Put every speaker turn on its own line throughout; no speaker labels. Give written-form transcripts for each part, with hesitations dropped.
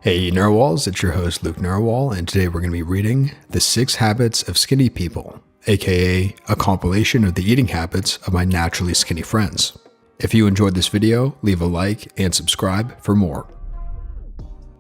Hey Narwhals, it's your host Luke Narwhal, and today we're going to be reading The 6 Habits of Skinny People, aka a compilation of the eating habits of my naturally skinny friends. If you enjoyed this video, leave a like and subscribe for more.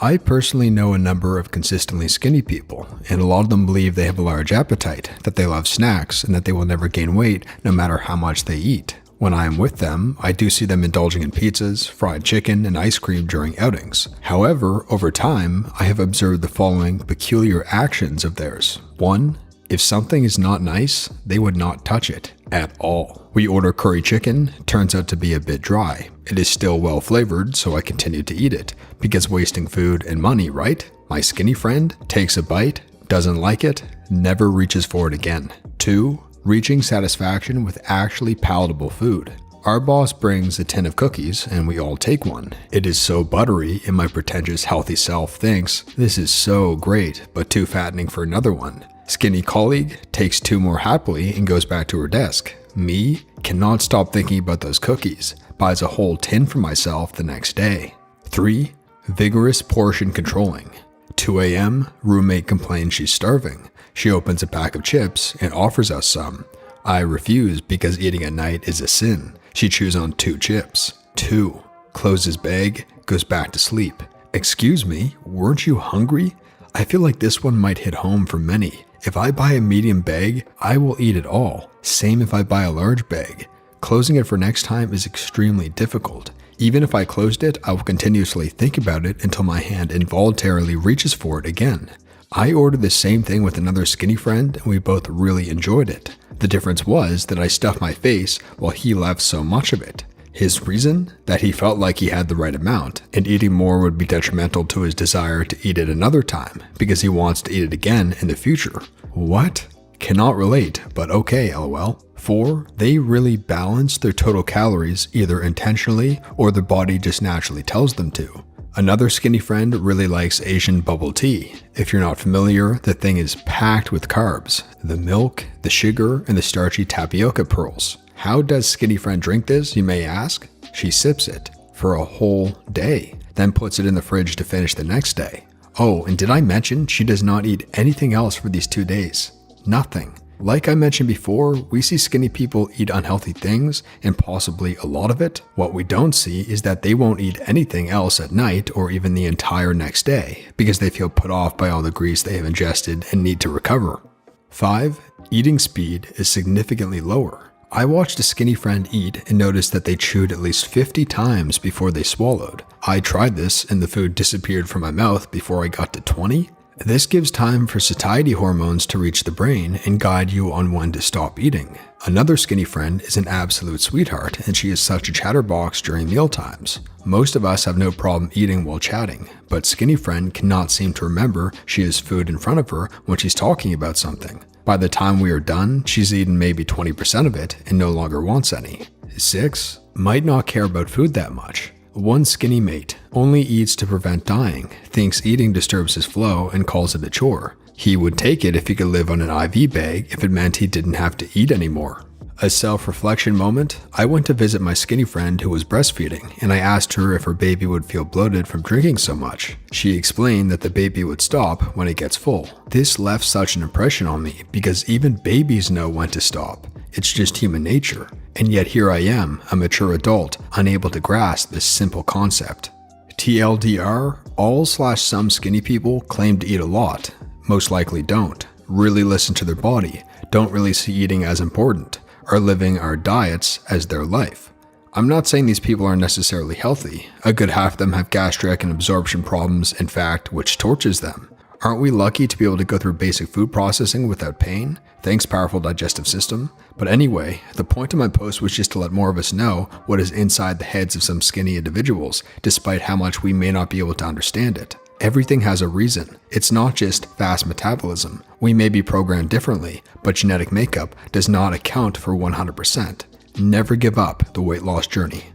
I personally know a number of consistently skinny people, and a lot of them believe they have a large appetite, that they love snacks, and that they will never gain weight no matter how much they eat. When I am with them, I do see them indulging in pizzas, fried chicken, and ice cream during outings. However, over time, I have observed the following peculiar actions of theirs. 1. If something is not nice, they would not touch it at all. We order curry chicken, turns out to be a bit dry. It is still well flavored, so I continue to eat it, because wasting food and money, right? My skinny friend takes a bite, doesn't like it, never reaches for it again. 2. Reaching satisfaction with actually palatable food. Our boss brings a tin of cookies and we all take one. It is so buttery and my pretentious healthy self thinks, this is so great, but too fattening for another one. Skinny colleague takes 2 more happily and goes back to her desk. Me cannot stop thinking about those cookies, buys a whole tin for myself the next day. 3. Vigorous portion controlling. 2 a.m., roommate complains she's starving. She opens a pack of chips and offers us some. I refuse because eating at night is a sin. She chews on 2 chips. 2. Closes bag, goes back to sleep. Excuse me, weren't you hungry? I feel like this one might hit home for many. If I buy a medium bag, I will eat it all. Same if I buy a large bag. Closing it for next time is extremely difficult. Even if I closed it, I will continuously think about it until my hand involuntarily reaches for it again. I ordered the same thing with another skinny friend and we both really enjoyed it. The difference was that I stuffed my face while he left so much of it. His reason? That he felt like he had the right amount, and eating more would be detrimental to his desire to eat it another time, because he wants to eat it again in the future. What? Cannot relate, but okay, lol. 4. They really balance their total calories either intentionally or their body just naturally tells them to. Another skinny friend really likes Asian bubble tea. If you're not familiar, the thing is packed with carbs. The milk, the sugar, and the starchy tapioca pearls. How does skinny friend drink this, you may ask? She sips it for a whole day, then puts it in the fridge to finish the next day. Oh, and did I mention she does not eat anything else for these 2 days? Nothing. Like I mentioned before, we see skinny people eat unhealthy things and possibly a lot of it. What we don't see is that they won't eat anything else at night or even the entire next day because they feel put off by all the grease they have ingested and need to recover. 5. Eating speed is significantly lower. I watched a skinny friend eat and noticed that they chewed at least 50 times before they swallowed. I tried this and the food disappeared from my mouth before I got to 20. This gives time for satiety hormones to reach the brain and guide you on when to stop eating. Another skinny friend is an absolute sweetheart and she is such a chatterbox during meal times. Most of us have no problem eating while chatting, but skinny friend cannot seem to remember she has food in front of her when she's talking about something. By the time we are done, she's eaten maybe 20% of it and no longer wants any. 6. Might not care about food that much. One skinny mate only eats to prevent dying, thinks eating disturbs his flow and calls it a chore. He would take it if he could live on an IV bag if it meant he didn't have to eat anymore. A self-reflection moment, I went to visit my skinny friend who was breastfeeding and I asked her if her baby would feel bloated from drinking so much. She explained that the baby would stop when it gets full. This left such an impression on me because even babies know when to stop. It's just human nature. And yet here I am, a mature adult, unable to grasp this simple concept. TLDR, all/some skinny people claim to eat a lot. Most likely don't. Really listen to their body. Don't really see eating as important. Are living our diets as their life. I'm not saying these people are necessarily healthy. A good half of them have gastric and absorption problems, in fact, which tortures them. Aren't we lucky to be able to go through basic food processing without pain? Thanks, powerful digestive system. But anyway, the point of my post was just to let more of us know what is inside the heads of some skinny individuals, despite how much we may not be able to understand it. Everything has a reason. It's not just fast metabolism. We may be programmed differently, but genetic makeup does not account for 100%. Never give up the weight loss journey.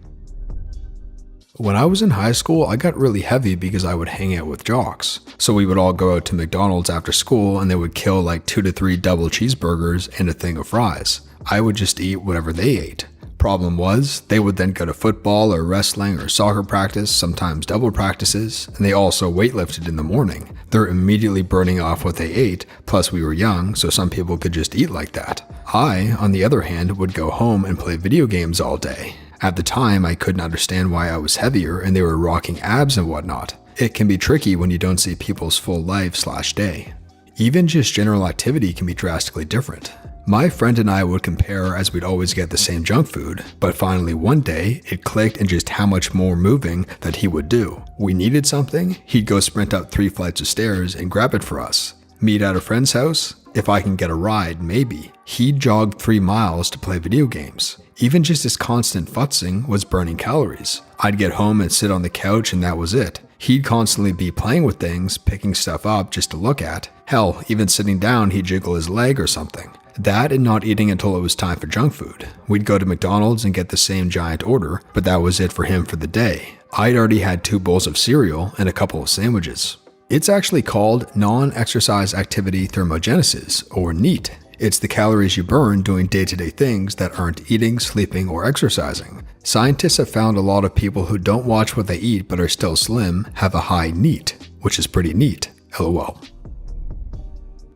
When I was in high school, I got really heavy because I would hang out with jocks. So we would all go out to McDonald's after school and they would kill like 2 to 3 double cheeseburgers and a thing of fries. I would just eat whatever they ate. Problem was, they would then go to football or wrestling or soccer practice, sometimes double practices, and they also weightlifted in the morning. They're immediately burning off what they ate, plus we were young, so some people could just eat like that. I, on the other hand, would go home and play video games all day. At the time, I couldn't understand why I was heavier and they were rocking abs and whatnot. It can be tricky when you don't see people's full life/day. Even just general activity can be drastically different. My friend and I would compare as we'd always get the same junk food, but finally one day, it clicked in just how much more moving that he would do. We needed something, he'd go sprint up 3 flights of stairs and grab it for us. Meet at a friend's house? If I can get a ride, maybe. He'd jog 3 miles to play video games. Even just his constant futzing was burning calories. I'd get home and sit on the couch and that was it. He'd constantly be playing with things, picking stuff up just to look at. Hell, even sitting down, he'd jiggle his leg or something. That and not eating until it was time for junk food. We'd go to McDonald's and get the same giant order, but that was it for him for the day. I'd already had 2 bowls of cereal and a couple of sandwiches. It's actually called non-exercise activity thermogenesis, or NEAT. It's the calories you burn doing day-to-day things that aren't eating, sleeping, or exercising. Scientists have found a lot of people who don't watch what they eat but are still slim have a high NEAT, which is pretty neat, lol.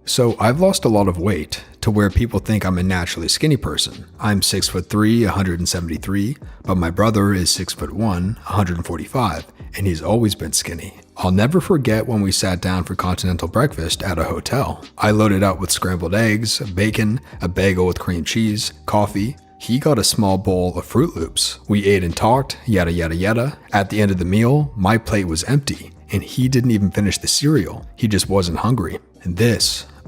So I've lost a lot of weight to where people think I'm a naturally skinny person. I'm 6'3", 173, but my brother is 6'1", 145, and he's always been skinny. I'll never forget when we sat down for continental breakfast at a hotel. I loaded up with scrambled eggs, bacon, a bagel with cream cheese, coffee. He got a small bowl of Fruit Loops. We ate and talked, yada yada yada. At the end of the meal, my plate was empty, and he didn't even finish the cereal. He just wasn't hungry. And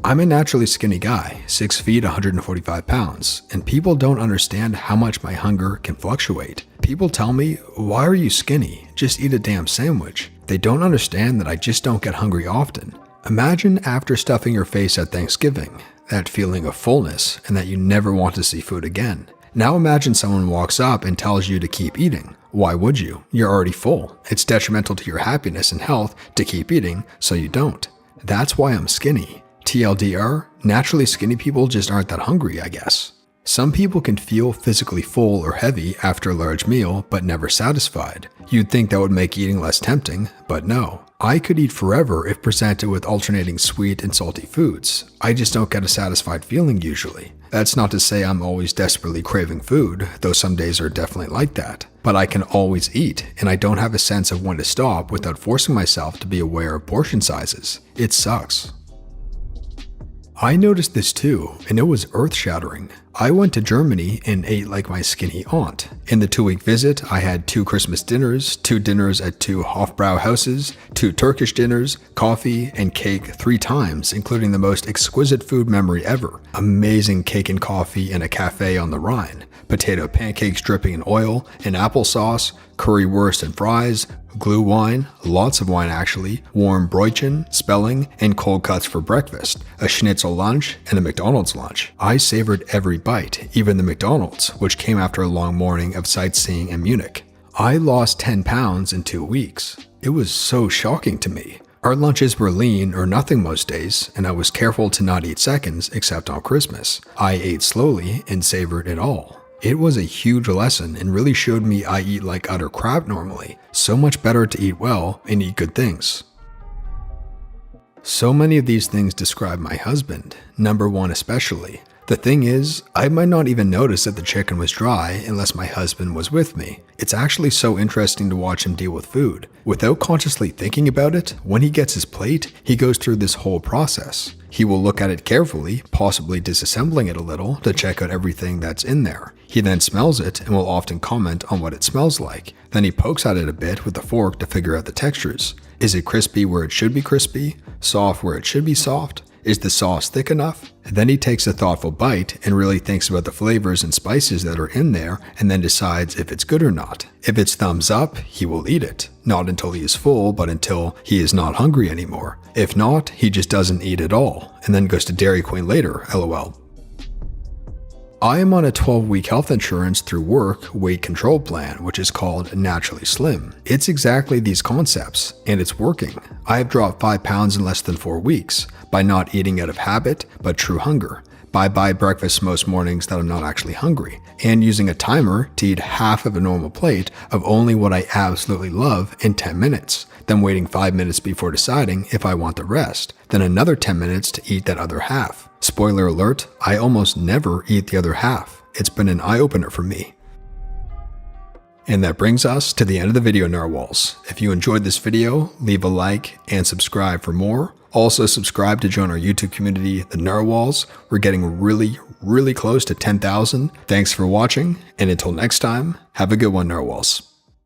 I'm a naturally skinny guy, 6 feet, 145 pounds, and people don't understand how much my hunger can fluctuate. People tell me, why are you skinny? Just eat a damn sandwich. They don't understand that I just don't get hungry often. Imagine after stuffing your face at Thanksgiving, that feeling of fullness and that you never want to see food again. Now imagine someone walks up and tells you to keep eating. Why would you? You're already full. It's detrimental to your happiness and health to keep eating, so you don't. That's why I'm skinny. TLDR, naturally skinny people just aren't that hungry, I guess. Some people can feel physically full or heavy after a large meal, but never satisfied. You'd think that would make eating less tempting, but no. I could eat forever if presented with alternating sweet and salty foods. I just don't get a satisfied feeling usually. That's not to say I'm always desperately craving food, though some days are definitely like that. But I can always eat, and I don't have a sense of when to stop without forcing myself to be aware of portion sizes. It sucks. I noticed this too, and it was earth-shattering. I went to Germany and ate like my skinny aunt. In the 2-week visit, I had 2 Christmas dinners, 2 dinners at 2 Hofbrau houses, 2 Turkish dinners, coffee, and cake 3 times, including the most exquisite food memory ever. Amazing cake and coffee in a cafe on the Rhine. Potato pancakes dripping in oil, and applesauce, currywurst and fries, glue wine, lots of wine actually, warm Bräuchen, spelling, and cold cuts for breakfast, a schnitzel lunch, and a McDonald's lunch. I savored every bite, even the McDonald's, which came after a long morning of sightseeing in Munich. I lost 10 pounds in 2 weeks. It was so shocking to me. Our lunches were lean or nothing most days, and I was careful to not eat seconds except on Christmas. I ate slowly and savored it all. It was a huge lesson and really showed me I eat like utter crap normally. So much better to eat well and eat good things. So many of these things describe my husband, number 1 especially. The thing is, I might not even notice that the chicken was dry unless my husband was with me. It's actually so interesting to watch him deal with food. Without consciously thinking about it, when he gets his plate, he goes through this whole process. He will look at it carefully, possibly disassembling it a little to check out everything that's in there. He then smells it and will often comment on what it smells like. Then he pokes at it a bit with a fork to figure out the textures. Is it crispy where it should be crispy? Soft where it should be soft? Is the sauce thick enough? And then he takes a thoughtful bite and really thinks about the flavors and spices that are in there and then decides if it's good or not. If it's thumbs up, he will eat it. Not until he is full, but until he is not hungry anymore. If not, he just doesn't eat at all and then goes to Dairy Queen later, lol. I am on a 12-week health insurance through work weight control plan, which is called Naturally Slim. It's exactly these concepts, and it's working. I have dropped 5 pounds in less than 4 weeks by not eating out of habit, but true hunger. buy breakfast most mornings that I'm not actually hungry, and using a timer to eat half of a normal plate of only what I absolutely love in 10 minutes, then waiting 5 minutes before deciding if I want the rest, then another 10 minutes to eat that other half. Spoiler alert, I almost never eat the other half. It's been an eye-opener for me. And that brings us to the end of the video, narwhals. If you enjoyed this video, leave a like and subscribe for more. Also subscribe to join our YouTube community, the Narwhals. We're getting really close to 10,000. Thanks for watching, and until next time, have a good one, narwhals.